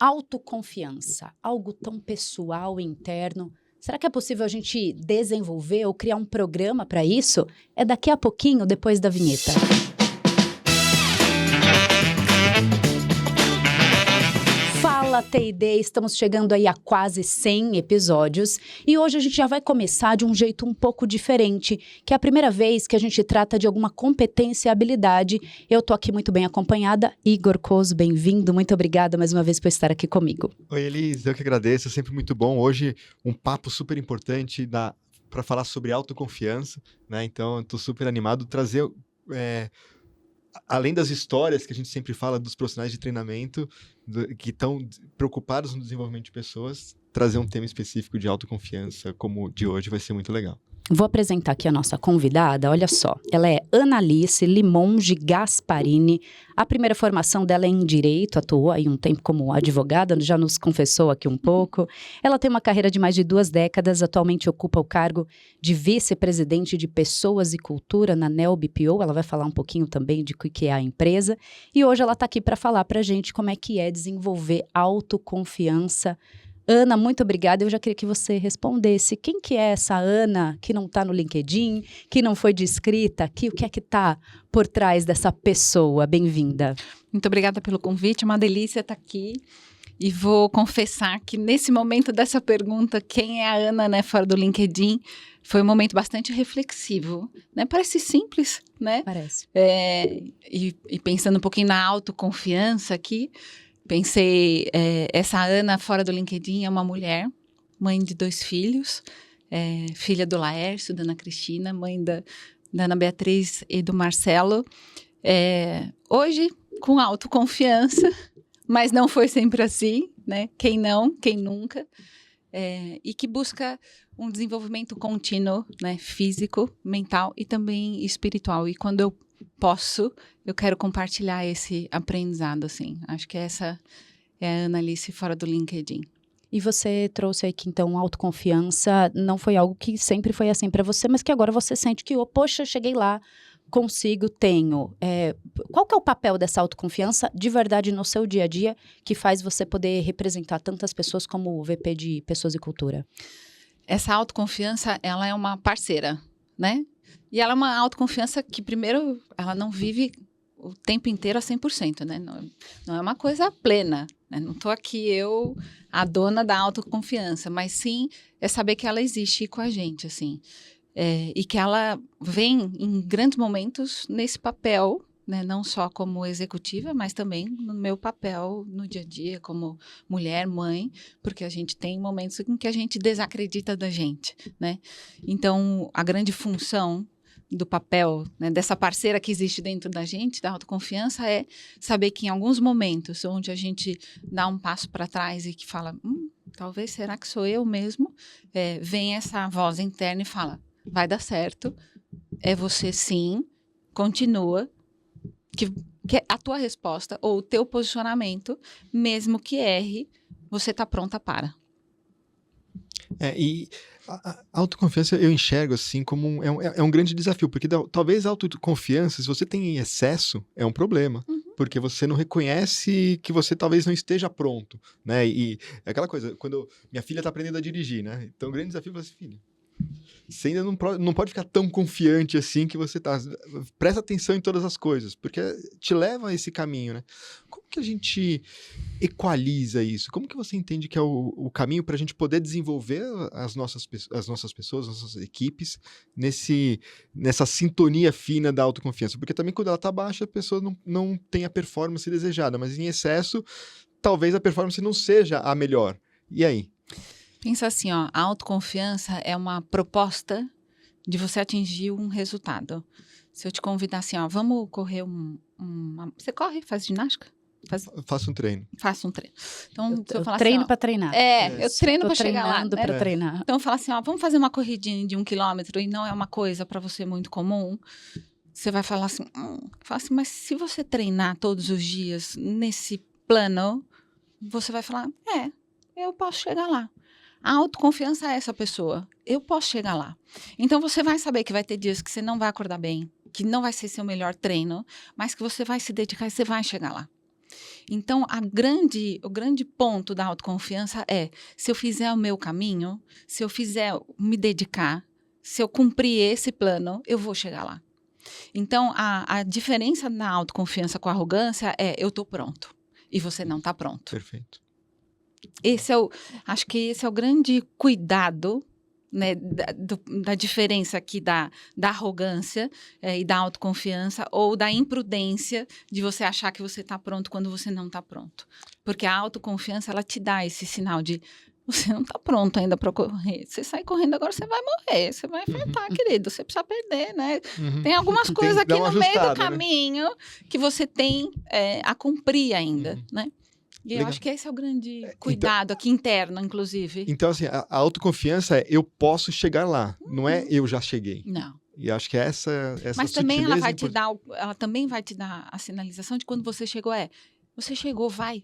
Autoconfiança, algo tão pessoal e interno. Será que é possível a gente desenvolver ou criar um programa para isso? É daqui a pouquinho, depois da vinheta. Fala T&D, estamos chegando aí a quase 100 episódios e hoje a gente já vai começar de um jeito um pouco diferente, que é a primeira vez que a gente trata de alguma competência e habilidade. Eu tô aqui muito bem acompanhada. Igor Coso, bem-vindo, muito obrigada mais uma vez por estar aqui comigo. Oi Elis, eu que agradeço, é sempre muito bom. Hoje um papo super importante para falar sobre autoconfiança, né? Então eu tô super animado trazer... além das histórias que a gente sempre fala dos profissionais de treinamento que estão preocupados no desenvolvimento de pessoas, trazer um tema específico de autoconfiança como o de hoje vai ser muito legal. Vou apresentar aqui a nossa convidada, olha só, ela é Analice Limonge Gasparini, a primeira formação dela é em Direito, atuou aí um tempo como advogada, já nos confessou aqui um pouco, ela tem uma carreira de mais de 2 décadas, atualmente ocupa o cargo de vice-presidente de Pessoas e Cultura na Neo BPO, ela vai falar um pouquinho também de o que é a empresa, e hoje ela está aqui para falar para a gente como é que é desenvolver autoconfiança. Ana, muito obrigada. Eu já queria que você respondesse. Quem que é essa Ana que não está no LinkedIn, que não foi descrita aqui? O que é que está por trás dessa pessoa? Bem-vinda. Muito obrigada pelo convite. É uma delícia estar aqui. E vou confessar que nesse momento dessa pergunta, quem é a Ana, né, fora do LinkedIn, foi um momento bastante reflexivo, né? Parece simples, né? Parece. E pensando um pouquinho na autoconfiança aqui, pensei, essa Ana fora do LinkedIn é uma mulher, mãe de 2 filhos, filha do Laércio, da Ana Cristina, mãe da Ana Beatriz e do Marcelo. Hoje, com autoconfiança, mas não foi sempre assim, né? Quem não, quem nunca. E que busca um desenvolvimento contínuo, né? Físico, mental e também espiritual. E quando eu posso, eu quero compartilhar esse aprendizado, assim. Acho que essa é a Analice fora do LinkedIn. E você trouxe aí que, então, autoconfiança não foi algo que sempre foi assim para você, mas que agora você sente que, poxa, cheguei lá, consigo, tenho. Qual que é o papel dessa autoconfiança de verdade no seu dia a dia que faz você poder representar tantas pessoas como o VP de Pessoas e Cultura? Essa autoconfiança, ela é uma parceira, né? E ela é uma autoconfiança que, primeiro, ela não vive o tempo inteiro a 100%, né? Não é uma coisa plena, né? Não estou aqui eu, a dona da autoconfiança, mas sim é saber que ela existe com a gente, assim. E que ela vem em grandes momentos nesse papel, né? Não só como executiva, mas também no meu papel no dia a dia, como mulher, mãe, porque a gente tem momentos em que a gente desacredita da gente, né? Então, a grande função do papel, né, dessa parceira que existe dentro da gente, da autoconfiança, é saber que em alguns momentos onde a gente dá um passo para trás e que fala, talvez, será que sou eu mesmo? Vem essa voz interna e fala, vai dar certo, é você sim, continua, que a tua resposta ou o teu posicionamento, mesmo que erre, você está pronta para. E a autoconfiança eu enxergo assim como um grande desafio, porque talvez a autoconfiança, se você tem em excesso, é um problema. Porque você não reconhece que você talvez não esteja pronto, né? E é aquela coisa, quando minha filha está aprendendo a dirigir, né? Então o grande desafio é assim, filha, você ainda não pode ficar tão confiante assim que você tá. Presta atenção em todas as coisas, porque te leva a esse caminho, né? Como que a gente equaliza isso? Como que você entende que é o caminho para a gente poder desenvolver as nossas pessoas, as nossas equipes, nessa sintonia fina da autoconfiança? Porque também quando ela tá baixa, a pessoa não tem a performance desejada, mas em excesso, talvez a performance não seja a melhor. E aí? Pensa assim, ó, a autoconfiança é uma proposta de você atingir um resultado. Se eu te convidar assim, ó, vamos correr Você corre? Faz ginástica? Faço um treino. Faço um treino. Então, se eu falar treino assim, para treinar. Eu treino para chegar lá, né? Para treinar. Então, eu falo assim, ó, vamos fazer uma corridinha de 1 quilômetro e não é uma coisa para você muito comum. Você vai falar assim, mas se você treinar todos os dias nesse plano, você vai falar, eu posso chegar lá. A autoconfiança é essa pessoa. Eu posso chegar lá. Então, você vai saber que vai ter dias que você não vai acordar bem, que não vai ser seu melhor treino, mas que você vai se dedicar e você vai chegar lá. Então, o grande ponto da autoconfiança é, se eu fizer o meu caminho, se eu me dedicar, se eu cumprir esse plano, eu vou chegar lá. Então, a diferença na autoconfiança com a arrogância é, eu tô pronto, e você não tá pronto. Perfeito. Acho que esse é o grande cuidado, né, da diferença aqui da arrogância e da autoconfiança, ou da imprudência de você achar que você está pronto quando você não está pronto. Porque a autoconfiança, ela te dá esse sinal de você não está pronto ainda para correr. Você sai correndo, agora você vai morrer, você vai infartar, querido, você precisa perder, né? Tem algumas coisas aqui no meio do caminho, né, que você tem a cumprir ainda, né? E eu acho que esse é o grande cuidado aqui interno, inclusive. Então, assim, a autoconfiança é eu posso chegar lá, não é eu já cheguei. Não. E acho que essa Mas também ela também vai te dar a sinalização de quando você chegou, você chegou, vai.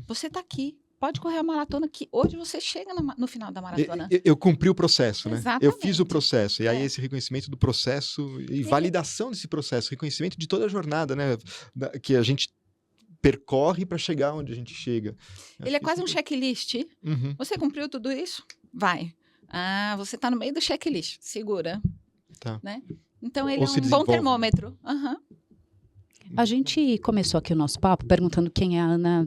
Você tá aqui, pode correr a maratona que hoje você chega no final da maratona. Eu cumpri o processo, né? Exatamente. Eu fiz o processo. E aí esse reconhecimento do processo e validação desse processo, reconhecimento de toda a jornada, né? Que a gente percorre para chegar onde a gente chega. Ele é quase um checklist. Você cumpriu tudo isso? Vai. Você está no meio do checklist. Segura. Tá. Né? Então, ele é um bom termômetro. A gente começou aqui o nosso papo perguntando quem é a Ana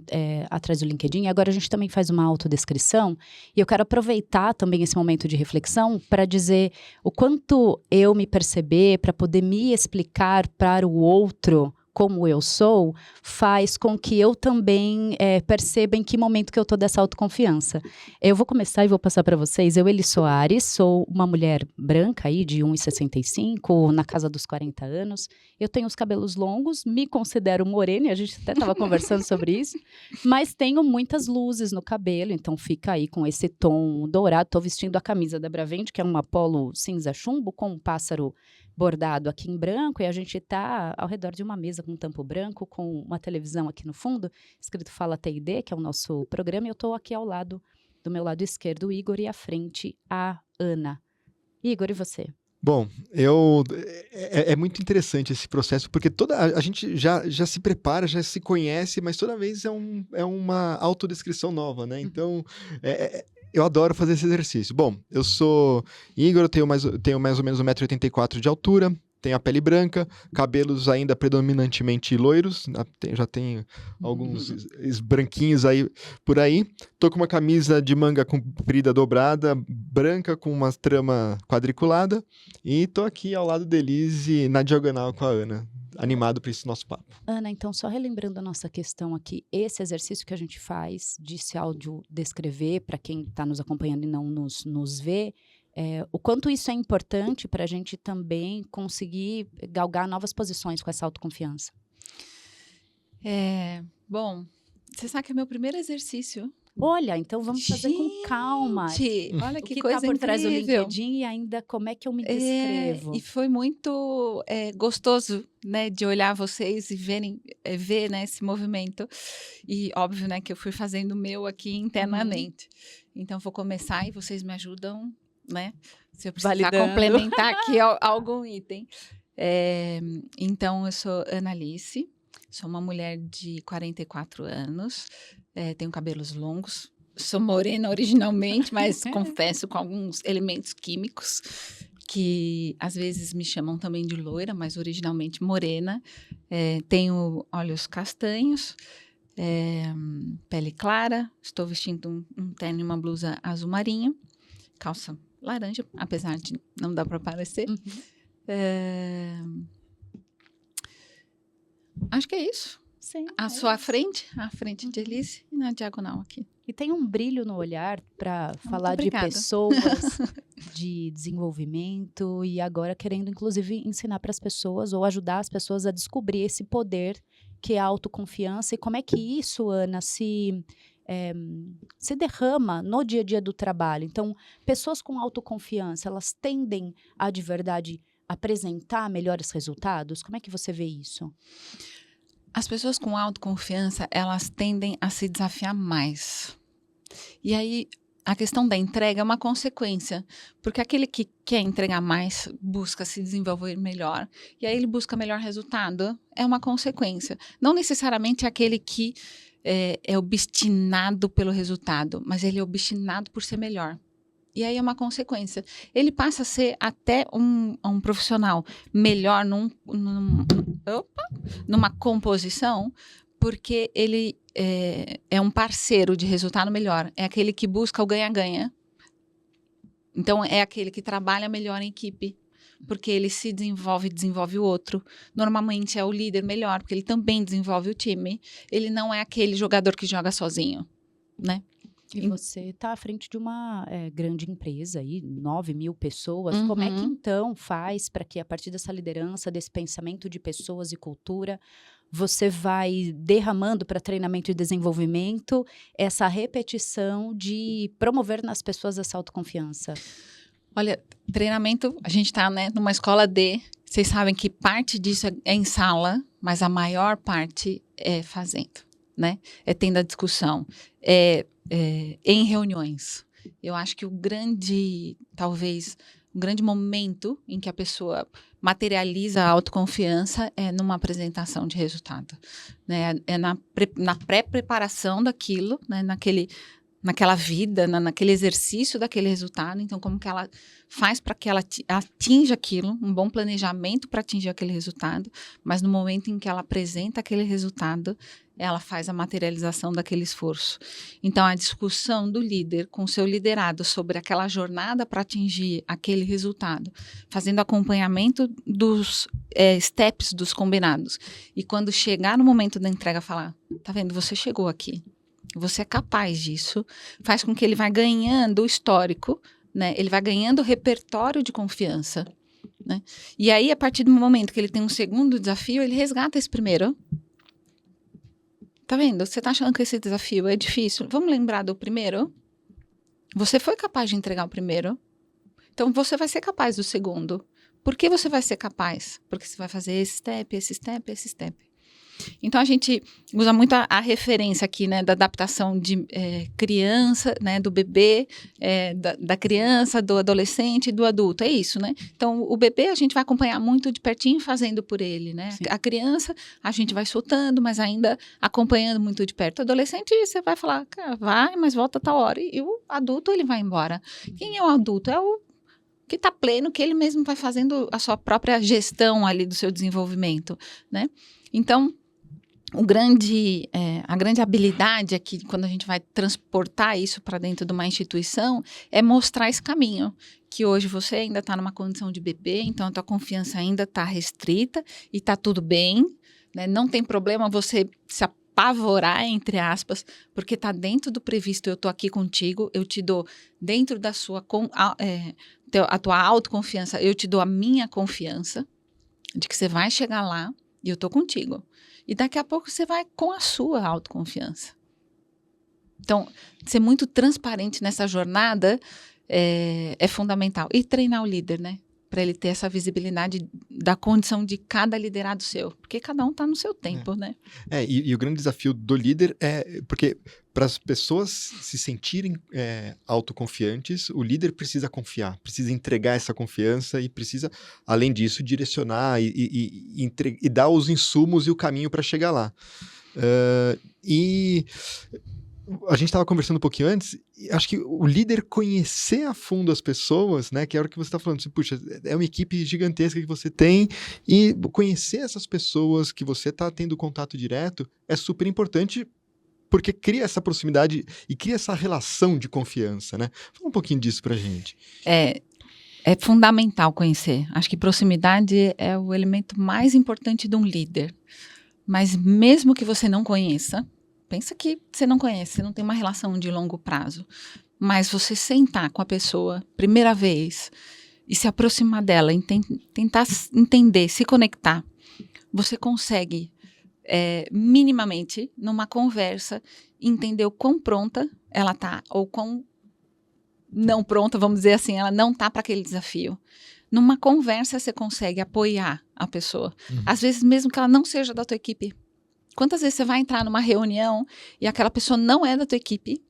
atrás do LinkedIn. E agora a gente também faz uma autodescrição. E eu quero aproveitar também esse momento de reflexão para dizer o quanto eu me perceber, para poder me explicar para o outro como eu sou, faz com que eu também perceba em que momento que eu estou dessa autoconfiança. Eu vou começar e vou passar para vocês. Eu, Eli Soares, sou uma mulher branca aí de 1,65, na casa dos 40 anos. Eu tenho os cabelos longos, me considero morena, e a gente até estava conversando sobre isso, mas tenho muitas luzes no cabelo, então fica aí com esse tom dourado. Estou vestindo a camisa da Bravende, que é uma polo cinza chumbo, com um pássaro bordado aqui em branco, e a gente está ao redor de uma mesa com um tampo branco, com uma televisão aqui no fundo, escrito Fala TID, que é o nosso programa, e eu estou aqui ao lado, do meu lado esquerdo, o Igor, e à frente, a Ana. Igor, e você? Bom, é muito interessante esse processo, porque a gente já se prepara, já se conhece, mas toda vez é uma autodescrição nova, né? Então, eu adoro fazer esse exercício. Bom, eu sou Igor, eu tenho mais ou menos 1,84 m de altura, tenho a pele branca, cabelos ainda predominantemente loiros, já tenho alguns branquinhos aí por aí. Tô com uma camisa de manga comprida dobrada, branca, com uma trama quadriculada, e tô aqui ao lado da Elise, na diagonal com a Ana. Animado para esse nosso papo. Ana, então, só relembrando a nossa questão aqui, esse exercício que a gente faz de se audiodescrever, para quem está nos acompanhando e não nos vê, o quanto isso é importante para a gente também conseguir galgar novas posições com essa autoconfiança. Bom, você sabe que é meu primeiro exercício. Olha, então vamos fazer com calma. Olha que tá coisa por incrível. Trás do LinkedIn e ainda como é que eu me descrevo. E foi muito gostoso, né, de olhar vocês e ver, né, esse movimento. E óbvio, né, que eu fui fazendo o meu aqui internamente. Então, vou começar e vocês me ajudam, né, se eu precisar complementar aqui algum item. Então, eu sou Ana Alice. Sou uma mulher de 44 anos, tenho cabelos longos, sou morena originalmente, mas confesso com alguns elementos químicos que às vezes me chamam também de loira, mas originalmente morena. Tenho olhos castanhos, pele clara, estou vestindo um terno e uma blusa azul marinho, calça laranja, apesar de não dar para aparecer. Acho que é isso. Sim. À frente de Elise e na diagonal aqui. E tem um brilho no olhar para falar de obrigada. pessoas, de desenvolvimento e agora querendo, inclusive, ensinar para as pessoas ou ajudar as pessoas a descobrir esse poder que é a autoconfiança e como é que isso, Ana, se derrama no dia a dia do trabalho. Então, pessoas com autoconfiança, elas tendem a, de verdade, apresentar melhores resultados? Como é que você vê isso? As pessoas com autoconfiança, elas tendem a se desafiar mais. E aí, a questão da entrega é uma consequência, porque aquele que quer entregar mais busca se desenvolver melhor, e aí ele busca melhor resultado, é uma consequência. Não necessariamente aquele que é obstinado pelo resultado, mas ele é obstinado por ser melhor. E aí é uma consequência. Ele passa a ser até um profissional melhor numa composição, porque ele é um parceiro de resultado melhor. É aquele que busca o ganha-ganha. Então, é aquele que trabalha melhor em equipe, porque ele se desenvolve o outro. Normalmente é o líder melhor, porque ele também desenvolve o time. Ele não é aquele jogador que joga sozinho, né? E você está à frente de uma grande empresa aí, 9.000 pessoas. Uhum. Como é que então faz para que a partir dessa liderança, desse pensamento de pessoas e cultura, você vai derramando para treinamento e desenvolvimento essa repetição de promover nas pessoas essa autoconfiança? Olha, treinamento, a gente está, né, numa escola vocês sabem que parte disso é em sala, mas a maior parte é fazendo, né? É tendo a discussão, em reuniões. Eu acho que talvez, o grande momento em que a pessoa materializa a autoconfiança é numa apresentação de resultado, né? É na pré-preparação daquilo, né? Naquela vida, naquele exercício daquele resultado. Então, como que ela faz para que ela atinja aquilo, um bom planejamento para atingir aquele resultado, mas no momento em que ela apresenta aquele resultado, ela faz a materialização daquele esforço. Então, a discussão do líder com o seu liderado sobre aquela jornada para atingir aquele resultado, fazendo acompanhamento dos steps dos combinados. E quando chegar no momento da entrega, falar, tá vendo, você chegou aqui. Você é capaz disso, faz com que ele vá ganhando o histórico, né? Ele vai ganhando o repertório de confiança, né? E aí, a partir do momento que ele tem um segundo desafio, ele resgata esse primeiro. Tá vendo? Você tá achando que esse desafio é difícil? Vamos lembrar do primeiro? Você foi capaz de entregar o primeiro, então você vai ser capaz do segundo. Por que você vai ser capaz? Porque você vai fazer esse step, esse step, esse step. Então, a gente usa muito a referência aqui, né, da adaptação de criança, né, do bebê, da criança, do adolescente e do adulto. É isso, né? Então, o bebê a gente vai acompanhar muito de pertinho fazendo por ele, né? Sim. A criança a gente vai soltando, mas ainda acompanhando muito de perto. O adolescente, você vai falar, cara, vai, mas volta a tal hora. E o adulto, ele vai embora. Quem é o adulto? É o que está pleno, que ele mesmo vai fazendo a sua própria gestão ali do seu desenvolvimento, né? Então, a grande habilidade aqui, quando a gente vai transportar isso para dentro de uma instituição, é mostrar esse caminho, que hoje você ainda está numa condição de bebê, então a tua confiança ainda está restrita e está tudo bem, né? Não tem problema você se apavorar, entre aspas, porque está dentro do previsto, eu estou aqui contigo, eu te dou dentro da a tua autoconfiança, eu te dou a minha confiança de que você vai chegar lá e eu estou contigo. E daqui a pouco você vai com a sua autoconfiança. Então, ser muito transparente nessa jornada é fundamental. E treinar o líder, né? Para ele ter essa visibilidade da condição de cada liderado seu. Porque cada um está no seu tempo, né? E o grande desafio do líder é... Porque para as pessoas se sentirem autoconfiantes, o líder precisa confiar, precisa entregar essa confiança e precisa, além disso, direcionar e dar os insumos e o caminho para chegar lá. E a gente estava conversando um pouquinho antes, e acho que o líder conhecer a fundo as pessoas, né, que é a hora que você está falando, assim, puxa, é uma equipe gigantesca que você tem, e conhecer essas pessoas que você está tendo contato direto é super importante, porque cria essa proximidade e cria essa relação de confiança, né? Fala um pouquinho disso pra gente. É fundamental conhecer. Acho que proximidade é o elemento mais importante de um líder. Mas mesmo que você não conheça, pensa que você não conhece, você não tem uma relação de longo prazo, mas você sentar com a pessoa, primeira vez, e se aproximar dela, tentar entender, se conectar, você consegue minimamente, numa conversa, entender o quão pronta ela tá, ou quão não pronta, vamos dizer assim, ela não tá para aquele desafio. Numa conversa, você consegue apoiar a pessoa. Uhum. Às vezes, mesmo que ela não seja da tua equipe. Quantas vezes você vai entrar numa reunião e aquela pessoa não é da tua equipe,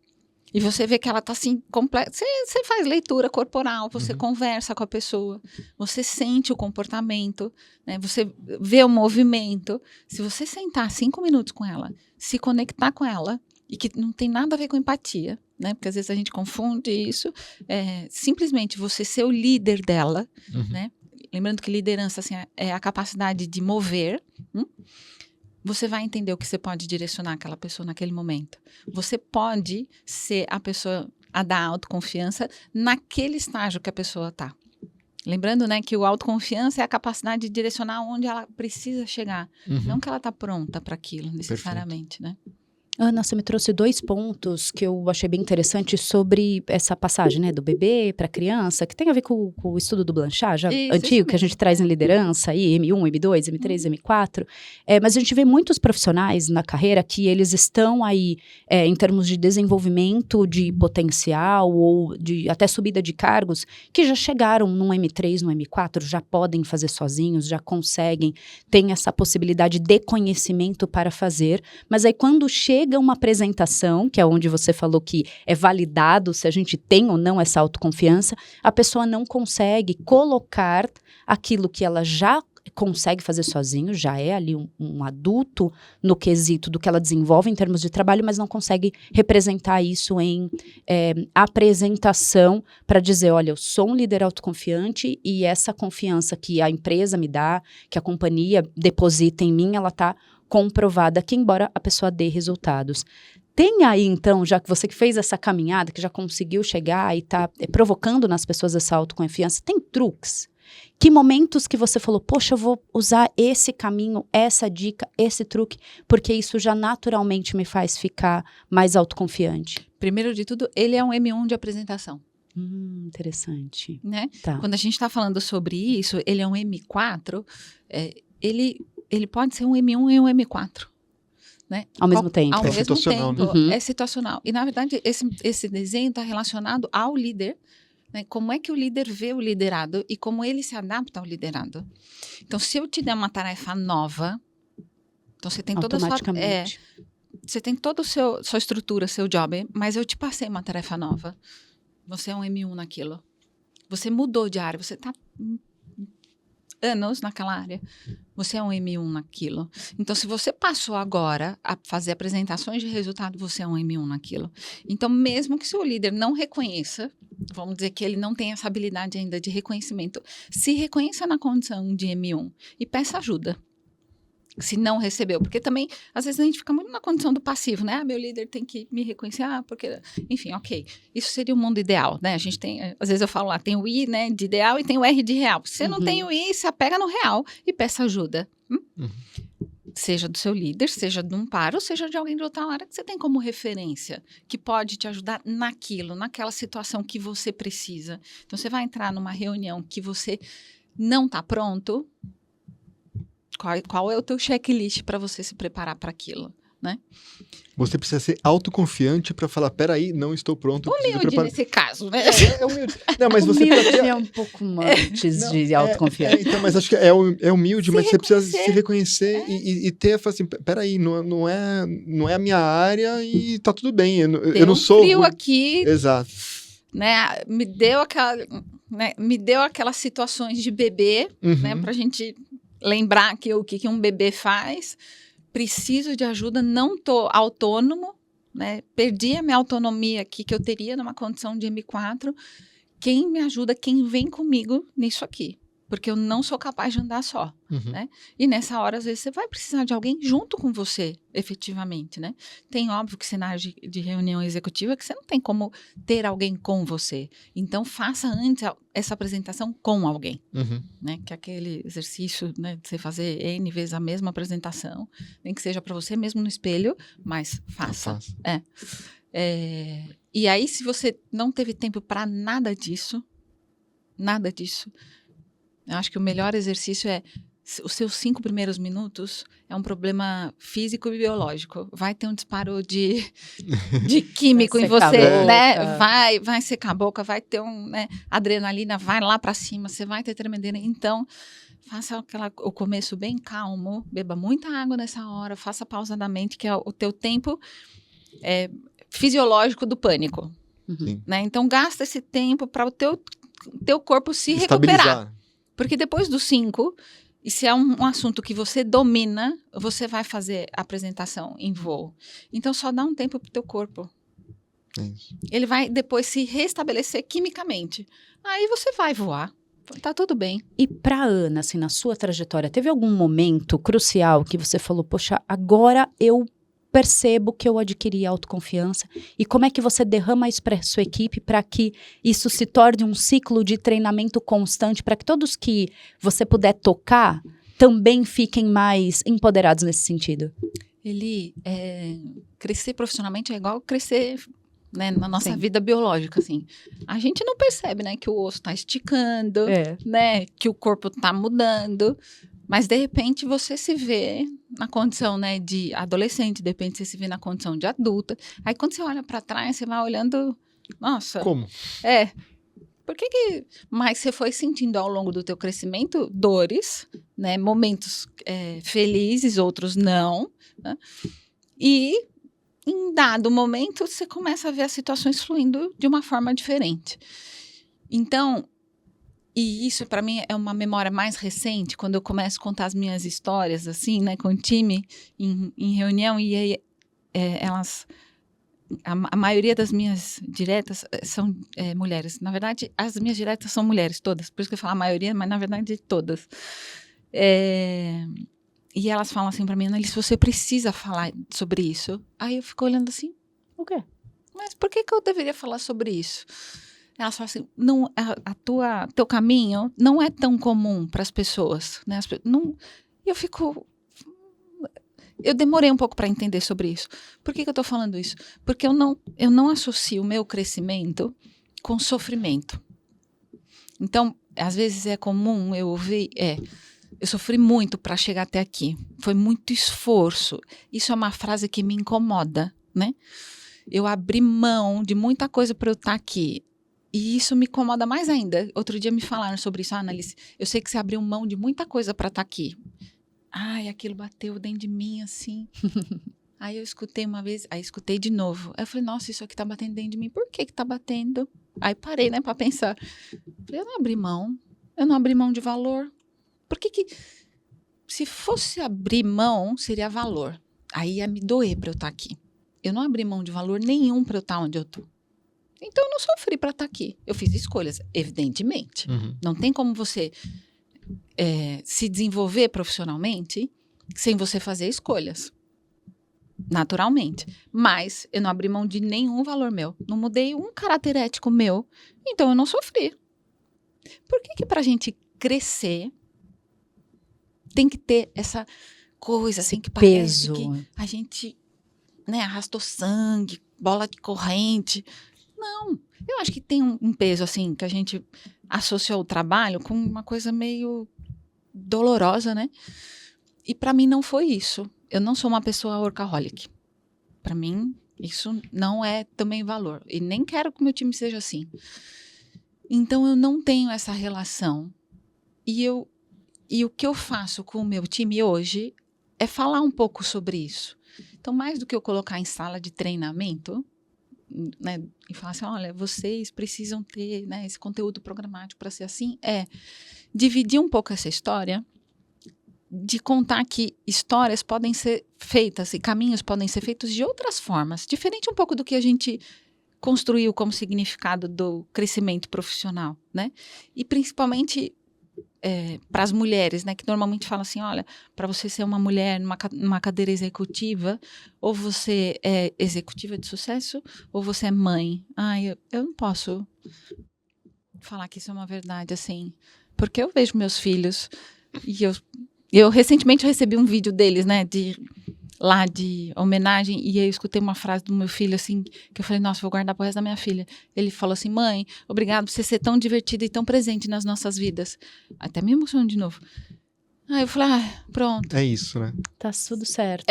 e você vê que ela tá assim, completa. Você faz leitura corporal, você conversa com a pessoa, você sente o comportamento, né? Você vê o movimento. Se você sentar 5 minutos com ela, se conectar com ela, e que não tem nada a ver com empatia, né? Porque às vezes a gente confunde isso. Simplesmente você ser o líder dela, né? Lembrando que liderança assim, é a capacidade de mover. Você vai entender o que você pode direcionar aquela pessoa naquele momento. Você pode ser a pessoa a dar autoconfiança naquele estágio que a pessoa está. Lembrando, né, que o autoconfiança é a capacidade de direcionar onde ela precisa chegar. Não que ela está pronta para aquilo, necessariamente, né? Ana, você me trouxe 2 pontos que eu achei bem interessantes sobre essa passagem, né, do bebê para a criança, que tem a ver com o estudo do Blanchard, já antigo, que a gente traz em liderança, aí, M1, M2, M3, M4. Mas a gente vê muitos profissionais na carreira que eles estão aí, em termos de desenvolvimento de potencial ou de até subida de cargos, que já chegaram num M3, no M4, já podem fazer sozinhos, já conseguem, têm essa possibilidade de conhecimento para fazer, mas aí quando chega uma apresentação, que é onde você falou que é validado se a gente tem ou não essa autoconfiança, a pessoa não consegue colocar aquilo que ela já consegue fazer sozinho, já é ali um adulto no quesito do que ela desenvolve em termos de trabalho, mas não consegue representar isso em apresentação para dizer, olha, eu sou um líder autoconfiante e essa confiança que a empresa me dá, que a companhia deposita em mim, ela está comprovada que embora a pessoa dê resultados. Tem aí, então, já que você que fez essa caminhada, que já conseguiu chegar e está provocando nas pessoas essa autoconfiança, tem truques? Que momentos que você falou, poxa, eu vou usar esse caminho, essa dica, esse truque, porque isso já naturalmente me faz ficar mais autoconfiante? Primeiro de tudo, ele é um M1 de apresentação. Interessante. Né? Tá. Quando a gente está falando sobre isso, ele é um M4, ele pode ser um M1 e um M4. Né? Ao mesmo tempo. Ao mesmo situacional, tempo, né? é situacional. E, na verdade, esse desenho está relacionado ao líder, né? Como é que o líder vê o liderado e como ele se adapta ao liderado. Então, se eu te der uma tarefa nova, então você tem toda a sua... você tem toda a sua estrutura, seu job, mas eu te passei uma tarefa nova. Você é um M1 naquilo. Você mudou de área, você está anos naquela área. Você é um M1 naquilo. Então, se você passou agora a fazer apresentações de resultado, você é um M1 naquilo. Então, mesmo que seu líder não reconheça, vamos dizer que ele não tem essa habilidade ainda de reconhecimento, se reconheça na condição de M1 e peça ajuda. Se não recebeu, porque também, às vezes, a gente fica muito na condição do passivo, né? Meu líder tem que me reconhecer, porque... Enfim, ok. Isso seria o mundo ideal, né? A gente tem, às vezes eu falo lá, tem o I, né, de ideal e tem o R de real. Se você não tem o I, se apega no real e peça ajuda. Seja do seu líder, seja de um par, ou seja de alguém de outra área que você tem como referência, que pode te ajudar naquilo, naquela situação que você precisa. Então, você vai entrar numa reunião que você não está pronto... Qual é o teu checklist para você se preparar para aquilo, né? Você precisa ser autoconfiante para falar, peraí, não estou pronto. Humilde nesse caso, né? É humilde. Não, mas você humilde é um pouco antes de autoconfiança. Então, mas acho que é humilde, mas você precisa se reconhecer e ter, assim, peraí, não é a minha área e tá tudo bem. Eu não sou... frio aqui. Exato. Né? Me deu aquelas situações de bebê, né? Pra gente... lembrar que o que um bebê faz, preciso de ajuda, não estou autônomo, né? Perdi a minha autonomia aqui que eu teria numa condição de M4. Quem me ajuda, quem vem comigo nisso aqui? Porque eu não sou capaz de andar só, né? E nessa hora, às vezes, você vai precisar de alguém junto com você, efetivamente, né? Tem, óbvio, que cenário de reunião executiva que você não tem como ter alguém com você. Então, faça antes essa apresentação com alguém, né? Que é aquele exercício, né, de você fazer N vezes a mesma apresentação, nem que seja para você mesmo no espelho, mas faça. E aí, se você não teve tempo para nada disso, eu acho que o melhor exercício é os seus 5 primeiros minutos é um problema físico e biológico. Vai ter um disparo de químico em você, né? Vai secar a boca, vai ter né, adrenalina, vai lá para cima, você vai ter tremedeira. Então, faça o começo bem calmo, beba muita água nessa hora, faça pausadamente, que é o teu tempo fisiológico do pânico. Né? Então, gasta esse tempo para o teu corpo se recuperar. Porque depois dos 5, E se é um assunto que você domina, você vai fazer a apresentação em voo. Então, só dá um tempo pro teu corpo. É isso. Ele vai depois se restabelecer quimicamente. Aí você vai voar. Tá tudo bem. E pra Ana, assim, na sua trajetória, teve algum momento crucial que você falou, poxa, agora eu percebo que eu adquiri autoconfiança? E como é que você derrama isso para sua equipe para que isso se torne um ciclo de treinamento constante, para que todos que você puder tocar também fiquem mais empoderados nesse sentido? Crescer profissionalmente é igual crescer, né, na nossa Sim. vida biológica, assim. A gente não percebe, né, que o osso está esticando, É. né, que o corpo está mudando, mas de repente você se vê na condição, né, de adolescente, de repente você se vê na condição de adulta. Aí quando você olha para trás, você vai olhando, nossa, Como? por que mas você foi sentindo ao longo do teu crescimento dores, né, momentos felizes, outros não, né? E em dado momento, você começa a ver as situações fluindo de uma forma diferente. Então, e isso para mim é uma memória mais recente, quando eu começo a contar as minhas histórias, assim, né, com o time, em reunião, e aí a maioria das minhas diretas são mulheres. Na verdade, as minhas diretas são mulheres, todas. Por isso que eu falo a maioria, mas na verdade todas. E elas falam assim pra mim, Annalise, você precisa falar sobre isso. Aí eu fico olhando assim, O quê? mas por que eu deveria falar sobre isso? Elas falam assim, não, teu caminho não é tão comum para as pessoas, né? Eu demorei um pouco para entender sobre isso. Por que eu tô falando isso? Porque eu não associo o meu crescimento com sofrimento. Então, às vezes é comum eu ouvir, eu sofri muito para chegar até aqui. Foi muito esforço. Isso é uma frase que me incomoda, né? Eu abri mão de muita coisa para eu estar aqui. E isso me incomoda mais ainda. Outro dia me falaram sobre isso, Annalise. Eu sei que você abriu mão de muita coisa para estar aqui. Ai, aquilo bateu dentro de mim, assim. Aí eu escutei uma vez, aí escutei de novo. Aí eu falei, nossa, isso aqui tá batendo dentro de mim. Por que tá batendo? Aí parei, né, para pensar. Falei, eu não abri mão de valor. Por que se fosse abrir mão, seria valor. Aí ia me doer para eu estar aqui. Eu não abri mão de valor nenhum para eu estar onde eu tô. Então eu não sofri para estar aqui. Eu fiz escolhas, evidentemente. Uhum. Não tem como você se desenvolver profissionalmente sem você fazer escolhas. Naturalmente. Mas eu não abri mão de nenhum valor meu. Não mudei um caráter ético meu. Então eu não sofri. Por que pra gente crescer tem que ter essa coisa assim que parece Peso. que a gente, né, arrastou sangue, bola de corrente. Não, eu acho que tem um peso assim que a gente associou o trabalho com uma coisa meio dolorosa, né? E para mim não foi isso. Eu não sou uma pessoa workaholic. Para mim isso não é também valor e nem quero que o meu time seja assim. Então eu não tenho essa relação. E o que eu faço com o meu time hoje é falar um pouco sobre isso. Então, mais do que eu colocar em sala de treinamento, né, e falar assim, olha, vocês precisam ter, né, esse conteúdo programático para ser assim, dividir um pouco essa história, de contar que histórias podem ser feitas e caminhos podem ser feitos de outras formas, diferente um pouco do que a gente construiu como significado do crescimento profissional, né? E principalmente para as mulheres, né, que normalmente falam assim, olha, para você ser uma mulher numa cadeira executiva, ou você é executiva de sucesso, ou você é mãe. Eu não posso falar que isso é uma verdade, assim, porque eu vejo meus filhos, e eu recentemente recebi um vídeo deles, né, de homenagem, e aí eu escutei uma frase do meu filho, assim, que eu falei, nossa, vou guardar pro resto da minha filha. Ele falou assim, mãe, obrigado por você ser tão divertida e tão presente nas nossas vidas. Até me emociono de novo. Aí eu falei, pronto. É isso, né? Tá tudo certo.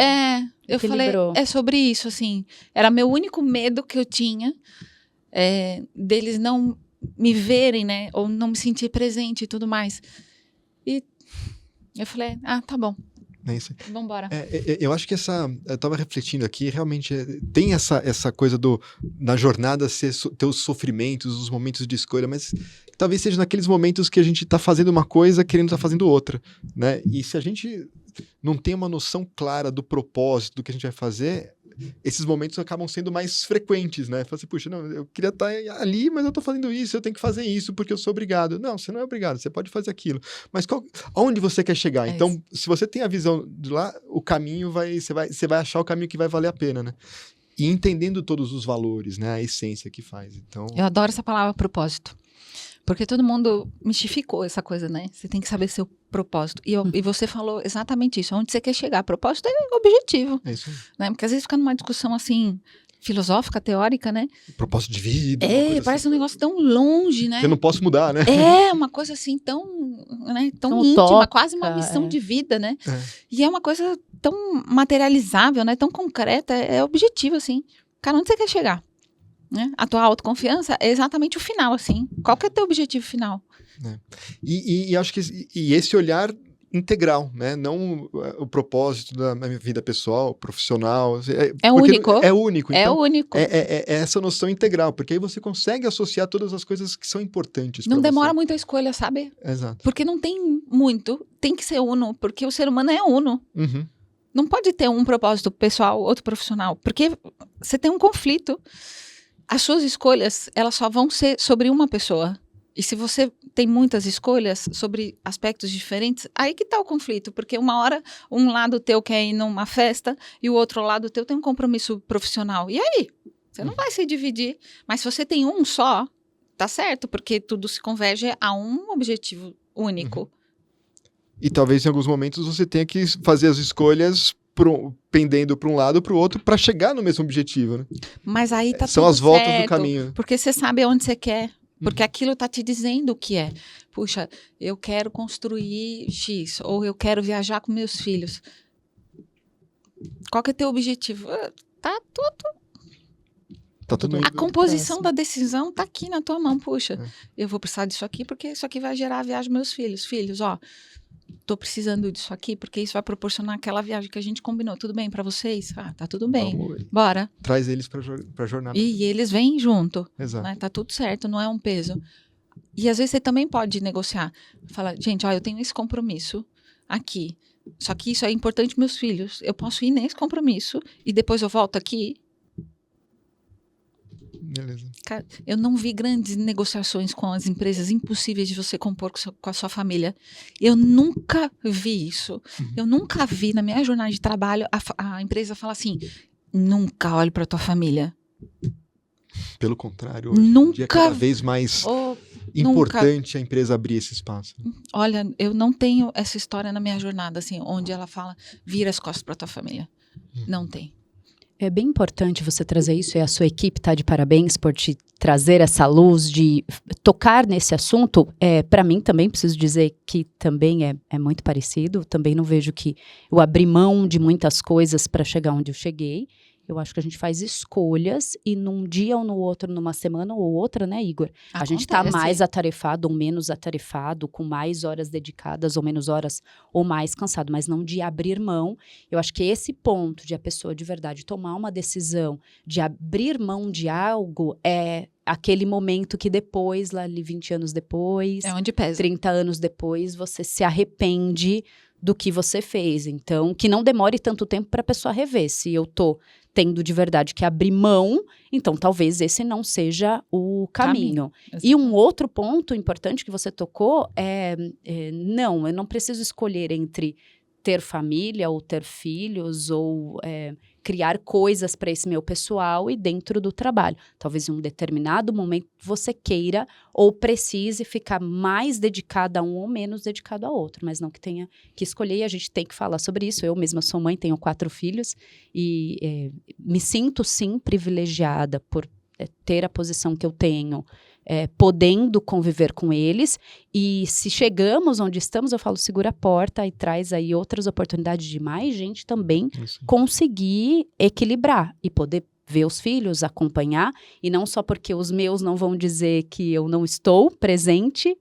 Eu falei, Equilibrou. é sobre isso, assim. Era meu único medo que eu tinha, deles não me verem, né, ou não me sentir presente e tudo mais. E eu falei, tá bom. É isso. Vambora. Eu acho que eu estava refletindo aqui, realmente tem essa coisa na jornada ter os sofrimentos, os momentos de escolha, mas talvez seja naqueles momentos que a gente está fazendo uma coisa querendo estar fazendo outra, né? E se a gente não tem uma noção clara do propósito, do que a gente vai fazer, esses momentos acabam sendo mais frequentes, né? Fala assim, puxa, não, eu queria estar ali, mas eu estou fazendo isso, eu tenho que fazer isso porque eu sou obrigado. Não, você não é obrigado, você pode fazer aquilo. Mas aonde você quer chegar? Então, isso. se você tem a visão de lá, o caminho você vai achar o caminho que vai valer a pena, né? E entendendo todos os valores, né? A essência que faz. Então, Eu adoro essa palavra propósito. Porque todo mundo mistificou essa coisa, né? Você tem que saber seu propósito. E você falou exatamente isso. Onde você quer chegar? Propósito é objetivo. é isso aí. Né? Porque às vezes fica numa discussão assim, filosófica, teórica, né? Propósito de vida. uma coisa Parece assim. um negócio tão longe, né? Que eu não posso mudar, né? Uma coisa assim tão, né, tão Tão íntima, utópica, quase uma missão de vida, né? É. E é uma coisa tão materializável, né? Tão concreta, é objetivo, assim. Cara, onde você quer chegar? Né? A tua autoconfiança é exatamente o final, assim. Qual que é o teu objetivo final? E acho que esse olhar integral, né? Não o propósito da minha vida pessoal, profissional. É porque único. É único. É Então, único. é essa noção integral, porque aí você consegue associar todas as coisas que são importantes. Não pra demora você. muito a escolha, sabe? Exato. Porque não tem muito. Tem que ser uno, porque o ser humano é uno. Uhum. Não pode ter um propósito pessoal, outro profissional, porque você tem um conflito. As suas escolhas, elas só vão ser sobre uma pessoa. E se você tem muitas escolhas sobre aspectos diferentes, aí que tá o conflito. Porque uma hora, um lado teu quer ir numa festa e o outro lado teu tem um compromisso profissional. E aí? Você não vai se dividir. Mas se você tem um só, tá certo, porque tudo se converge a um objetivo único. Uhum. E talvez em alguns momentos você tenha que fazer as escolhas pendendo para um lado ou para o outro para chegar no mesmo objetivo, né? Mas aí tá São tudo as voltas certo, do caminho. porque você sabe onde você quer. Porque aquilo tá te dizendo o que é. Puxa, eu quero construir X, ou eu quero viajar com meus filhos. Qual que é teu objetivo? Tá tudo. Tá tudo A indo. composição da decisão tá aqui na tua mão. Puxa, É. eu vou precisar disso aqui porque isso aqui vai gerar a viagem dos meus filhos. Filhos, ó, tô precisando disso aqui porque isso vai proporcionar aquela viagem que a gente combinou. Tudo bem pra vocês? Ah, tá tudo bem. Bora. Traz eles pra jornada. E eles vêm junto. Exato. Né? Tá tudo certo, não é um peso. E às vezes você também pode negociar. Fala, gente, ó, eu tenho esse compromisso aqui. Só que isso é importante para meus filhos. Eu posso ir nesse compromisso e depois eu volto aqui. Beleza. Cara, eu não vi grandes negociações com as empresas com você compor com a sua família. Eu nunca vi isso. Eu nunca vi na minha jornada de trabalho a empresa falar assim, nunca olhe para tua família. Pelo contrário, hoje em dia é cada Nunca. vez mais Ou, importante a empresa abrir esse espaço. olha, eu não tenho essa história na minha jornada, assim, onde ela fala, vira as costas para tua família. Não tem. É bem importante você trazer isso e a sua equipe está de parabéns por te trazer essa luz de tocar nesse assunto. Para mim também, preciso dizer que também é muito parecido. Também não vejo que eu abri mão de muitas coisas para chegar onde eu cheguei. Eu acho que a gente faz escolhas e num dia ou no outro, numa semana ou outra, né, Igor? A gente está mais atarefado ou menos atarefado, com mais horas dedicadas ou menos horas ou mais cansado, mas não de abrir mão. Eu acho que esse ponto de a pessoa de verdade tomar uma decisão, de abrir mão de algo, é aquele momento que depois, lá ali 20 anos depois, É onde pesa. 30 anos depois, você se arrepende do que você fez. Então, que não demore tanto tempo para a pessoa rever. Se eu tô tendo de verdade que abrir mão, então talvez esse não seja o caminho. E um outro ponto importante que você tocou não, eu não preciso escolher entre ter família ou ter filhos ou criar coisas para esse meu pessoal e dentro do trabalho. Talvez em um determinado momento você queira ou precise ficar mais dedicada a um ou menos dedicado a outro, mas não que tenha que escolher, e a gente tem que falar sobre isso. Eu mesma sou mãe, tenho 4 filhos e me sinto sim privilegiada por ter a posição que eu tenho, podendo conviver com eles, e se chegamos onde estamos, eu falo, segura a porta e traz aí outras oportunidades de mais gente também conseguir equilibrar e poder ver os filhos, acompanhar, e não só porque os meus não vão dizer que eu não estou presente,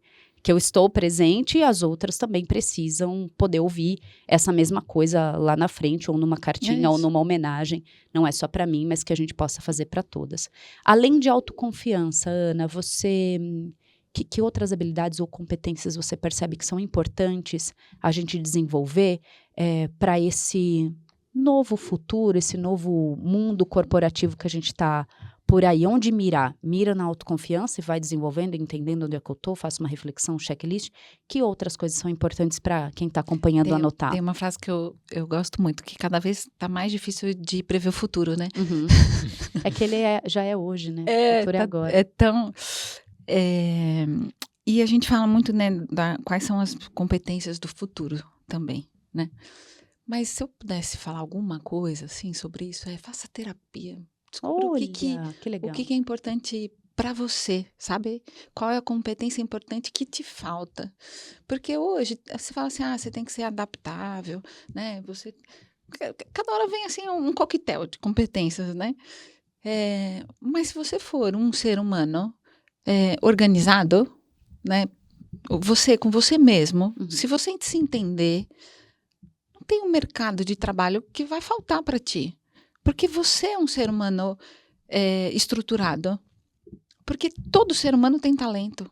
que eu estou presente e as outras também precisam poder ouvir essa mesma coisa lá na frente, ou numa cartinha, ou numa homenagem. Não é só para mim, mas que a gente possa fazer para todas. Além de autoconfiança, Ana, você... Que outras habilidades ou competências você percebe que são importantes a gente desenvolver para esse novo futuro, esse novo mundo corporativo que a gente está por aí? Onde mirar? Mira na autoconfiança e vai desenvolvendo, entendendo onde é que eu estou, faço uma reflexão, um checklist. Que outras coisas são importantes para quem está acompanhando anotar? Tem uma frase que eu gosto muito, que cada vez está mais difícil de prever o futuro, né? Uhum. É que ele já é hoje, né? O futuro é agora. É tão... e a gente fala muito, né, quais são as competências do futuro também, né? Mas se eu pudesse falar alguma coisa, assim, sobre isso, faça terapia. Descubra que legal. O que é importante para você, sabe? Qual é a competência importante que te falta? Porque hoje, você fala assim, você tem que ser adaptável, né? Cada hora vem, assim, um coquetel de competências, né? Mas se você for um ser humano organizado, né? Você com você mesmo, se você se entender, não tem um mercado de trabalho que vai faltar para ti. Porque você é um ser humano estruturado. Porque todo ser humano tem talento.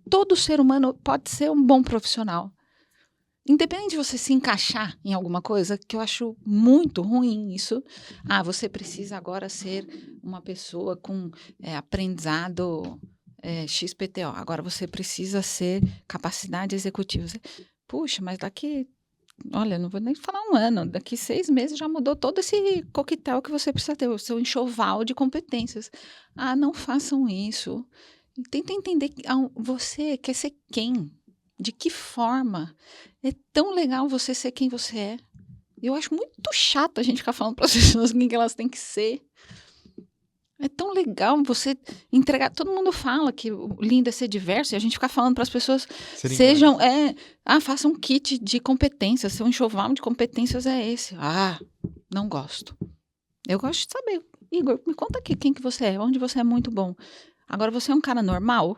Todo ser humano pode ser um bom profissional. Independente de você se encaixar em alguma coisa, que eu acho muito ruim isso. Você precisa agora ser uma pessoa com aprendizado XPTO. Agora você precisa ser capacidade executiva. Puxa, mas daqui... Olha, não vou nem falar um ano. Daqui 6 meses já mudou todo esse coquetel que você precisa ter. O seu enxoval de competências. Não façam isso. Tentem entender você quer ser quem? De que forma? É tão legal você ser quem você é. Eu acho muito chato a gente ficar falando para as pessoas quem que elas têm que ser. É tão legal você entregar. Todo mundo fala que o lindo é ser diverso e a gente ficar falando para as pessoas faça um kit de competências. Seu enxoval de competências é esse. Não gosto. Eu gosto de saber. Igor, me conta aqui quem que você é, onde você é muito bom. Agora, você é um cara normal?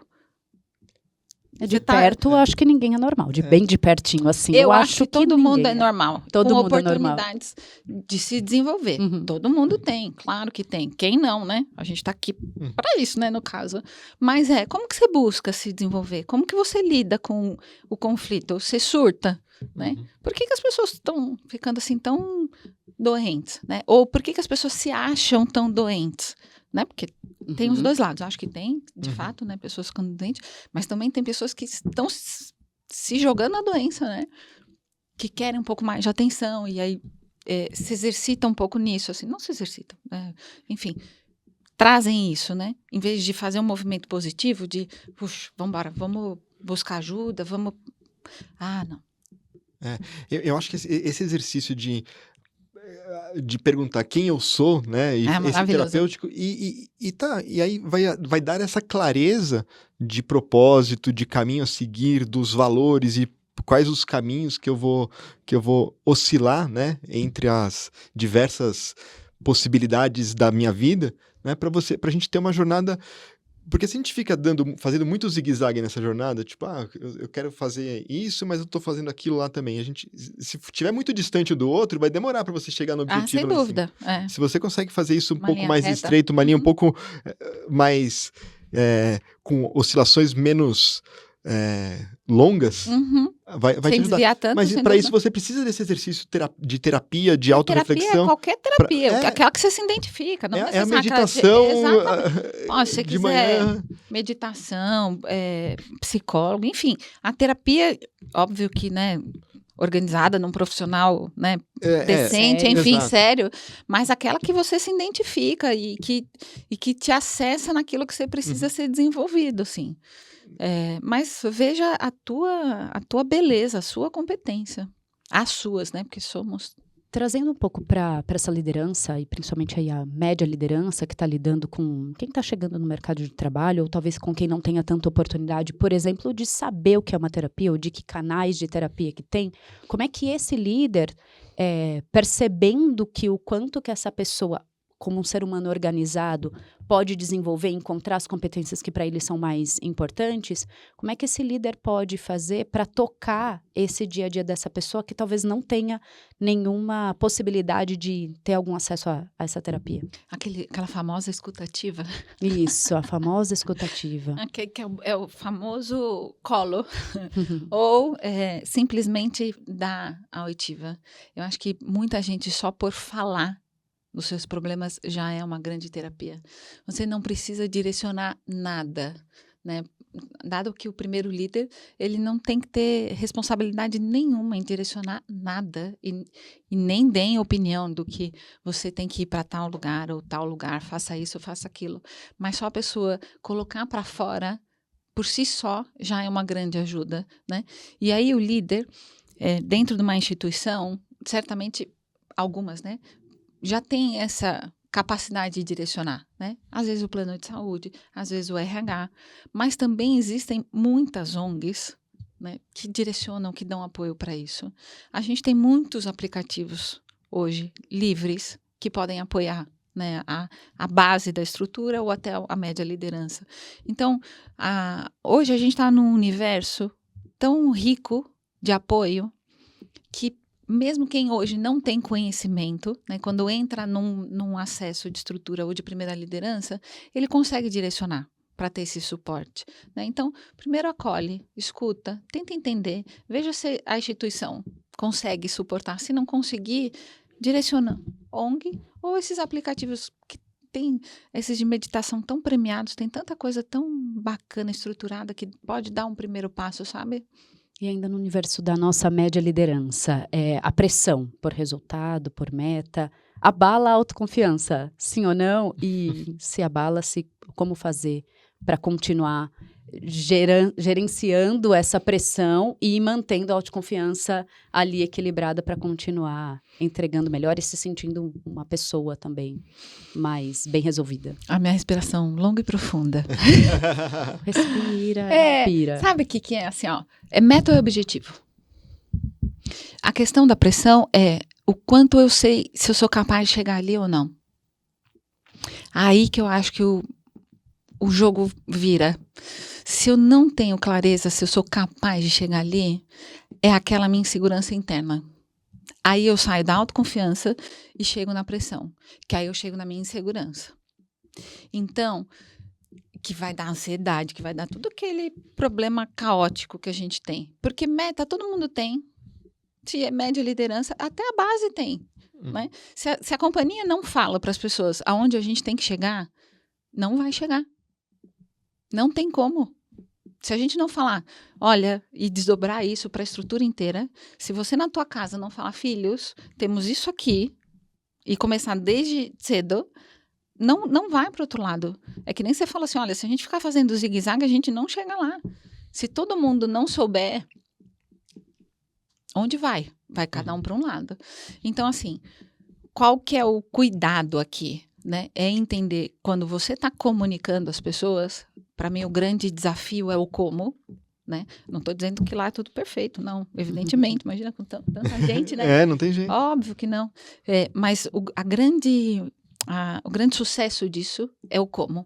De perto, eu acho que ninguém é normal. Bem de pertinho, assim. Eu acho que todo mundo é normal. Todo com mundo é normal. oportunidades de se desenvolver. Todo mundo tem, claro que tem. Quem não, né? A gente tá aqui para isso, né, no caso. Mas como que você busca se desenvolver? Como que você lida com o conflito? Você surta, né? Por que as pessoas estão ficando assim tão doentes, né? Ou por que as pessoas se acham tão doentes? Né? Porque tem os dois lados. Acho que tem, de fato, né? Pessoas ficando doentes. Mas também tem pessoas que estão se jogando na doença, né? Que querem um pouco mais de atenção. E aí se exercitam um pouco nisso. Assim, não se exercitam. Enfim, trazem isso, né? Em vez de fazer um movimento positivo de... Puxa, vamos embora. Vamos buscar ajuda. Vamos... não. Eu acho que esse exercício de perguntar quem eu sou, né? E esse terapêutico e aí vai dar essa clareza de propósito, de caminho a seguir, dos valores e quais os caminhos que eu vou oscilar, né? Entre as diversas possibilidades da minha vida, né? Pra gente ter uma jornada. Porque se a gente fica fazendo muito zigue-zague nessa jornada, tipo, eu quero fazer isso, mas eu tô fazendo aquilo lá também. Se estiver muito distante um do outro, vai demorar para você chegar no objetivo. Sem dúvida. Se você consegue fazer isso um uma pouco mais reta. Estreito, uma linha um pouco mais... com oscilações menos longas, vai te ajudar. Tanto, mas para isso você precisa desse exercício de terapia, de autorreflexão. Qualquer terapia, aquela que você se identifica. Não a meditação se você de quiser manhã. Meditação, psicólogo, enfim. A terapia, óbvio que, né, organizada num profissional, né, decente, sério, enfim, exato. sério, mas aquela que você se identifica e que te acessa naquilo que você precisa ser desenvolvido, assim. Mas veja a tua beleza, a sua competência. As suas, né? Porque somos... Trazendo um pouco para essa liderança, e principalmente aí a média liderança que está lidando com quem está chegando no mercado de trabalho, ou talvez com quem não tenha tanta oportunidade, por exemplo, de saber o que é uma terapia, ou de que canais de terapia que tem, como é que esse líder, percebendo que o quanto que essa pessoa como um ser humano organizado, pode desenvolver, encontrar as competências que para ele são mais importantes, como é que esse líder pode fazer para tocar esse dia a dia dessa pessoa que talvez não tenha nenhuma possibilidade de ter algum acesso a essa terapia? Aquela famosa escutativa. Isso, a famosa escutativa. Que é o famoso colo. Ou simplesmente dar a oitiva. Eu acho que muita gente só por falar dos seus problemas já é uma grande terapia. Você não precisa direcionar nada, né? Dado que o primeiro líder, ele não tem que ter responsabilidade nenhuma em direcionar nada e nem deem opinião do que você tem que ir para tal lugar ou tal lugar, faça isso, faça aquilo. Mas só a pessoa colocar para fora, por si só, já é uma grande ajuda, né? E aí o líder, dentro de uma instituição, certamente algumas, né? Já tem essa capacidade de direcionar, né? Às vezes o plano de saúde, às vezes o RH, mas também existem muitas ONGs, né, que direcionam, que dão apoio para isso. A gente tem muitos aplicativos hoje, livres, que podem apoiar, né, a base da estrutura ou até a média liderança. Então, hoje a gente está num universo tão rico de apoio que mesmo quem hoje não tem conhecimento, né, quando entra num acesso de estrutura ou de primeira liderança, ele consegue direcionar para ter esse suporte, né? Então, primeiro acolhe, escuta, tenta entender, veja se a instituição consegue suportar. Se não conseguir, direciona ONG ou esses aplicativos que tem esses de meditação tão premiados, tem tanta coisa tão bacana, estruturada, que pode dar um primeiro passo, sabe? E ainda no universo da nossa média liderança, a pressão por resultado, por meta, abala a autoconfiança, sim ou não? E se abala, como fazer para continuar gerenciando essa pressão e mantendo a autoconfiança ali equilibrada para continuar entregando melhor e se sentindo uma pessoa também mais bem resolvida. A minha respiração longa e profunda. Respira, respira. Sabe o que é assim, ó? É meta e objetivo. A questão da pressão é o quanto eu sei se eu sou capaz de chegar ali ou não. Aí que eu acho que o jogo vira. Se eu não tenho clareza se eu sou capaz de chegar ali, é aquela minha insegurança interna. Aí eu saio da autoconfiança e chego na pressão, que aí eu chego na minha insegurança. Então, que vai dar ansiedade, que vai dar tudo aquele problema caótico que a gente tem. Porque meta todo mundo tem. Se é média liderança, até a base tem. Né? Se a companhia não fala para as pessoas aonde a gente tem que chegar, não vai chegar. Não tem como. Se a gente não falar, olha, e desdobrar isso para a estrutura inteira, se você na tua casa não falar, filhos, temos isso aqui, e começar desde cedo, não vai para o outro lado. É que nem você fala assim, olha, se a gente ficar fazendo zigue-zague, a gente não chega lá. Se todo mundo não souber, onde vai? Vai cada um para um lado. Então, assim, qual que é o cuidado aqui? Né? É entender, quando você está comunicando às pessoas, para mim o grande desafio é o como, né? Não estou dizendo que lá é tudo perfeito, não, evidentemente, imagina com tanta gente, né? Não tem jeito. Óbvio que não. Mas o grande sucesso disso é o como.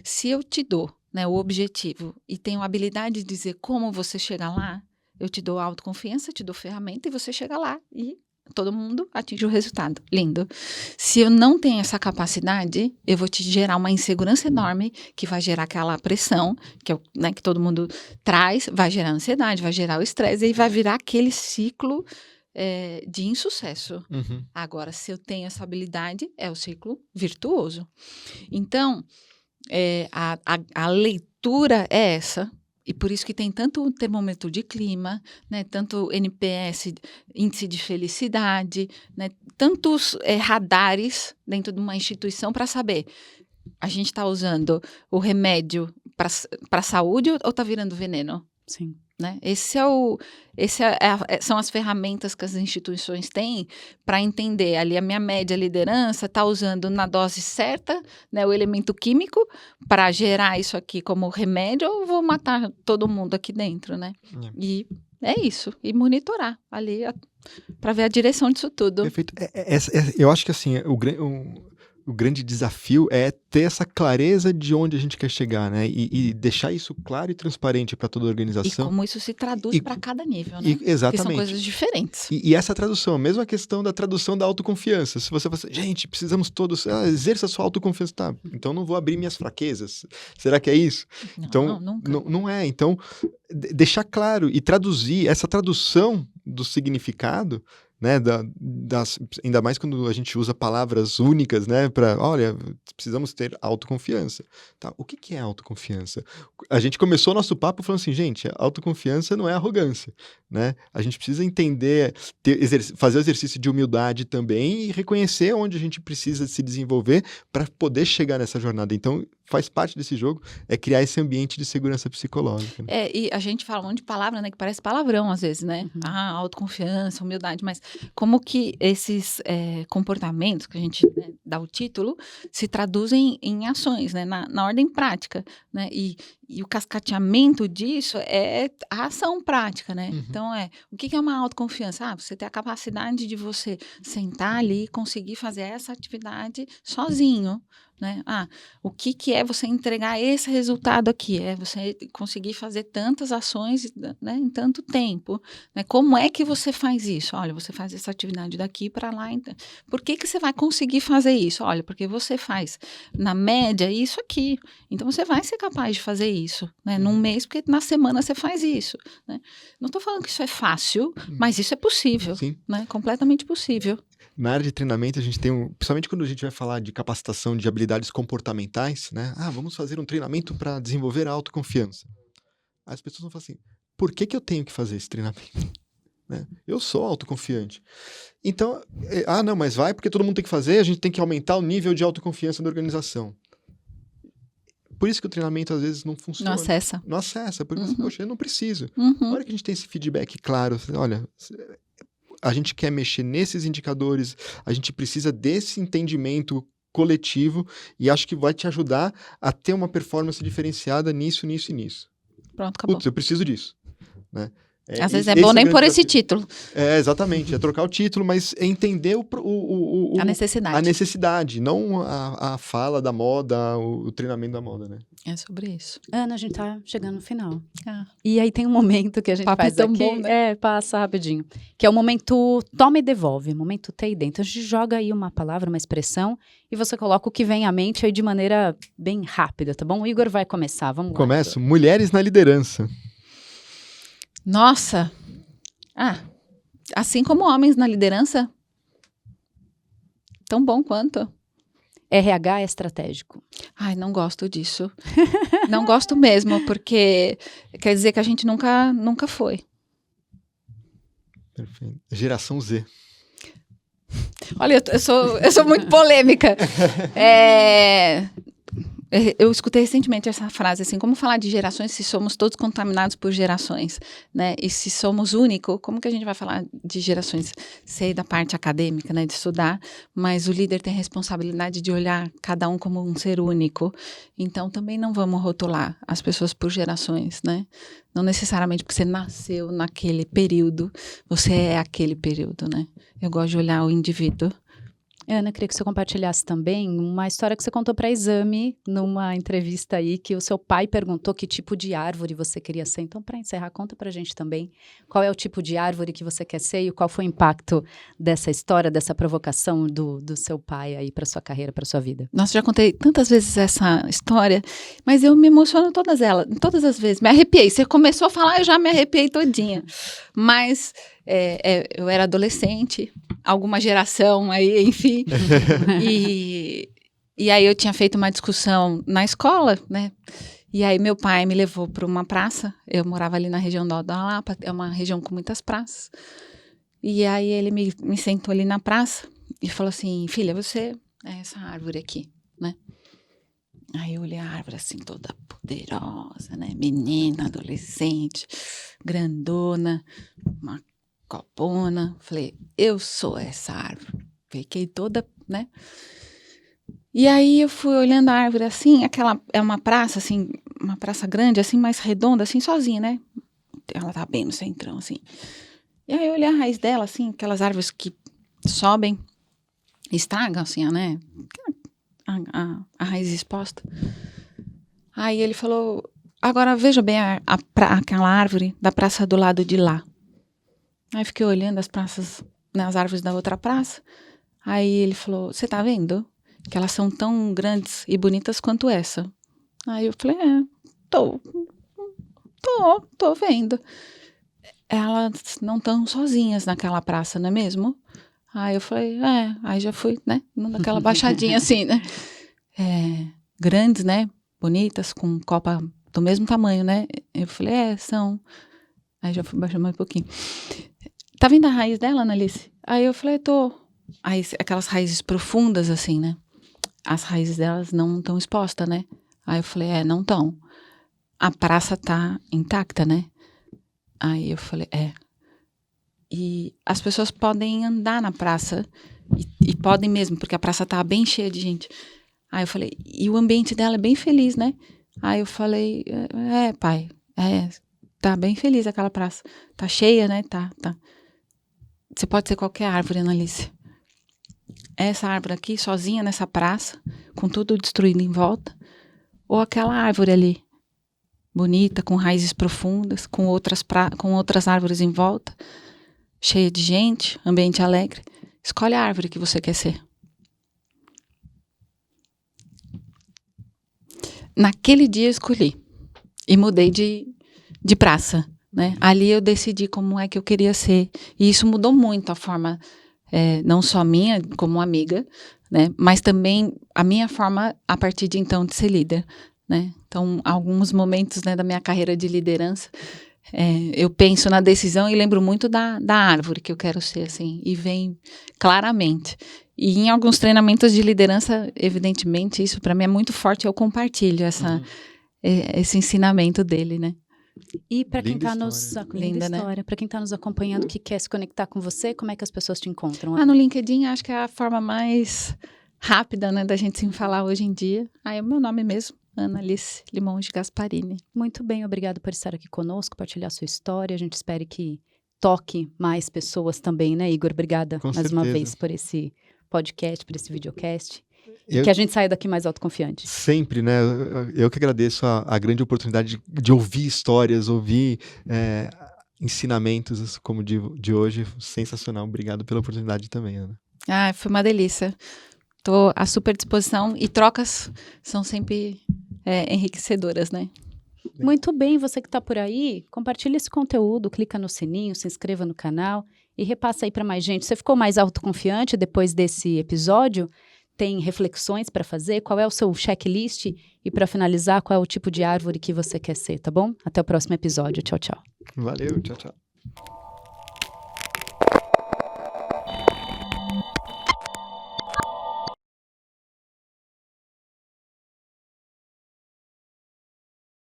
Se eu te dou, né, o objetivo e tenho a habilidade de dizer como você chega lá, eu te dou autoconfiança, te dou ferramenta e você chega lá e todo mundo atinge o resultado. Lindo. Se eu não tenho essa capacidade, eu vou te gerar uma insegurança enorme, que vai gerar aquela pressão, que, né, que todo mundo traz, vai gerar ansiedade, vai gerar o estresse, e vai virar aquele ciclo de insucesso. Uhum. Agora, se eu tenho essa habilidade, é o ciclo virtuoso. Então, a leitura é essa. E por isso que tem tanto termômetro de clima, né, tanto NPS, índice de felicidade, né, tantos radares dentro de uma instituição para saber, a gente está usando o remédio para a saúde ou está virando veneno? Sim. Né? São as ferramentas que as instituições têm para entender ali a minha média liderança está usando na dose certa, né, o elemento químico para gerar isso aqui como remédio ou vou matar todo mundo aqui dentro, né? E é isso, e monitorar ali para ver a direção disso tudo. Perfeito. Eu acho que assim, o o grande desafio é ter essa clareza de onde a gente quer chegar, né? E deixar isso claro e transparente para toda a E organização. como isso se traduz para cada nível, né? Porque são Exatamente. coisas diferentes. E essa tradução, a mesma questão da tradução da autoconfiança. Se você fala assim, gente, precisamos todos, exerça a sua autoconfiança. Tá, então não vou abrir minhas fraquezas. Será que é isso? Não, Então, nunca. não é. Então, deixar claro e traduzir, essa tradução do significado, né, ainda mais quando a gente usa palavras únicas, né, olha, precisamos ter autoconfiança. Tá, o que é autoconfiança? A gente começou o nosso papo falando assim, gente, autoconfiança não é arrogância, né? A gente precisa entender, fazer o exercício de humildade também e reconhecer onde a gente precisa se desenvolver para poder chegar nessa jornada. Então, faz parte desse jogo, é criar esse ambiente de segurança psicológica. Né? E a gente fala um monte de palavra, né, que parece palavrão às vezes, né? Autoconfiança, humildade, mas como que esses comportamentos que a gente dá o título se traduzem em ações, né? Na ordem prática, né? E o cascateamento disso é a ação prática, né? Então, o que é uma autoconfiança? Você ter a capacidade de você sentar ali e conseguir fazer essa atividade sozinho, né? O que é você entregar esse resultado aqui? É você conseguir fazer tantas ações, né, em tanto tempo, né? Como é que você faz isso? Olha, você faz essa atividade daqui para lá. Então, por que você vai conseguir fazer isso? Olha, porque você faz, na média, isso aqui. Então, você vai ser capaz de fazer isso, né? Num mês, porque na semana você faz isso, né? Não estou falando que isso é fácil, mas isso é possível, né? Completamente possível. Na área de treinamento, a gente tem principalmente quando a gente vai falar de capacitação de habilidades comportamentais, né? Vamos fazer um treinamento para desenvolver a autoconfiança. As pessoas vão falar assim, por que eu tenho que fazer esse treinamento? Né? Eu sou autoconfiante. Então, não, mas vai porque todo mundo tem que fazer, a gente tem que aumentar o nível de autoconfiança da organização. Por isso que o treinamento às vezes não funciona. Não acessa, porque poxa, eu não preciso. Na hora que a gente tem esse feedback claro, olha, a gente quer mexer nesses indicadores, a gente precisa desse entendimento coletivo e acho que vai te ajudar a ter uma performance diferenciada nisso, nisso e nisso. Pronto, acabou. Putz, eu preciso disso, né? Às vezes é bom nem pôr esse título. Exatamente, é trocar o título, mas é entender a necessidade. A necessidade, não a fala da moda, o treinamento da moda, né? É sobre isso. Ana, a gente tá chegando no final. E aí tem um momento que a gente faz tão aqui. Bom, né? Passa rapidinho. Que é o momento toma e devolve, momento T e D. Então a gente joga aí uma palavra, uma expressão, e você coloca o que vem à mente aí de maneira bem rápida, tá bom? O Igor vai começar, vamos lá. Começo. Mulheres na liderança. Nossa! Assim como homens na liderança, tão bom quanto. RH é estratégico. Não gosto disso. Não gosto mesmo, porque quer dizer que a gente nunca foi. Perfeito. Geração Z. Olha, eu sou muito polêmica. Eu escutei recentemente essa frase, assim, como falar de gerações se somos todos contaminados por gerações, né? E se somos únicos, como que a gente vai falar de gerações? Sei da parte acadêmica, né, de estudar, mas o líder tem a responsabilidade de olhar cada um como um ser único. Então, também não vamos rotular as pessoas por gerações, né? Não necessariamente porque você nasceu naquele período, você é aquele período, né? Eu gosto de olhar o indivíduo. Ana, queria que você compartilhasse também uma história que você contou para Exame, numa entrevista aí, que o seu pai perguntou que tipo de árvore você queria ser. Então, para encerrar, conta pra gente também qual é o tipo de árvore que você quer ser e qual foi o impacto dessa história, dessa provocação do seu pai aí para sua carreira, para sua vida. Nossa, já contei tantas vezes essa história, mas eu me emociono todas as vezes. Me arrepiei. Você começou a falar, eu já me arrepiei todinha. Mas eu era adolescente, alguma geração aí, enfim. E aí eu tinha feito uma discussão na escola, né? E aí meu pai me levou para uma praça. Eu morava ali na região da Lapa, é uma região com muitas praças. E aí ele me sentou ali na praça e falou assim, filha, você é essa árvore aqui, né? Aí eu olhei a árvore assim, toda poderosa, né? Menina, adolescente, grandona, uma copona. Falei, eu sou essa árvore. Fiquei toda, né? E aí eu fui olhando a árvore assim, é uma praça assim, uma praça grande assim, mais redonda assim, sozinha, né? Ela tá bem no centrão assim. E aí eu olhei a raiz dela assim, aquelas árvores que sobem, estragam assim, né? a raiz exposta. Aí ele falou, agora veja bem aquela árvore da praça do lado de lá. Aí fiquei olhando as praças, né, as árvores da outra praça. Aí ele falou, você tá vendo? Que elas são tão grandes e bonitas quanto essa. Aí eu falei, tô vendo. Elas não estão sozinhas naquela praça, não é mesmo? Aí eu falei, aí já fui, né, naquela baixadinha assim, né? Grandes, né, bonitas, com copa do mesmo tamanho, né? Eu falei, são. Aí já fui baixando mais um pouquinho. Tá vendo a raiz dela, Analice? Aí eu falei, tô. Aí, aquelas raízes profundas, assim, né? As raízes delas não estão expostas, né? Aí eu falei, não estão. A praça tá intacta, né? Aí eu falei, E as pessoas podem andar na praça, e podem mesmo, porque a praça tá bem cheia de gente. Aí eu falei, e o ambiente dela é bem feliz, né? Aí eu falei, pai, tá bem feliz aquela praça. Tá cheia, né? Tá. Você pode ser qualquer árvore, Analice. Essa árvore aqui, sozinha nessa praça, com tudo destruído em volta, ou aquela árvore ali, bonita, com raízes profundas, com outras árvores em volta, cheia de gente, ambiente alegre. Escolhe a árvore que você quer ser. Naquele dia eu escolhi e mudei de praça, né? Ali eu decidi como é que eu queria ser, e isso mudou muito a forma, não só minha como amiga, né? Mas também a minha forma a partir de então de ser líder, né? Então, alguns momentos, né, da minha carreira de liderança, eu penso na decisão e lembro muito da árvore que eu quero ser, assim, e vem claramente. E em alguns treinamentos de liderança, evidentemente, isso para mim é muito forte, eu compartilho esse ensinamento dele, né? E para quem Linda está história. linda história, para quem está nos acompanhando, que quer se conectar com você, como é que as pessoas te encontram? No LinkedIn acho que é a forma mais rápida, né, da gente se falar hoje em dia. Aí é o meu nome mesmo, Analice Limonge Gasparini. Muito bem, obrigado por estar aqui conosco, partilhar sua história. A gente espera que toque mais pessoas também, né, Igor? Obrigada Com mais uma certeza. vez por esse podcast, por esse videocast. E que a gente saia daqui mais autoconfiante. Sempre, né? Eu que agradeço a grande oportunidade de ouvir histórias, ouvir ensinamentos como de hoje. Sensacional. Obrigado pela oportunidade também, Ana. Foi uma delícia. Estou à super disposição, e trocas são sempre enriquecedoras, né? Muito bem, você que está por aí, compartilha esse conteúdo, clica no sininho, se inscreva no canal e repassa aí para mais gente. Você ficou mais autoconfiante depois desse episódio? Tem reflexões para fazer? Qual é o seu checklist? E para finalizar, qual é o tipo de árvore que você quer ser, tá bom? Até o próximo episódio. Tchau, tchau. Valeu, tchau, tchau.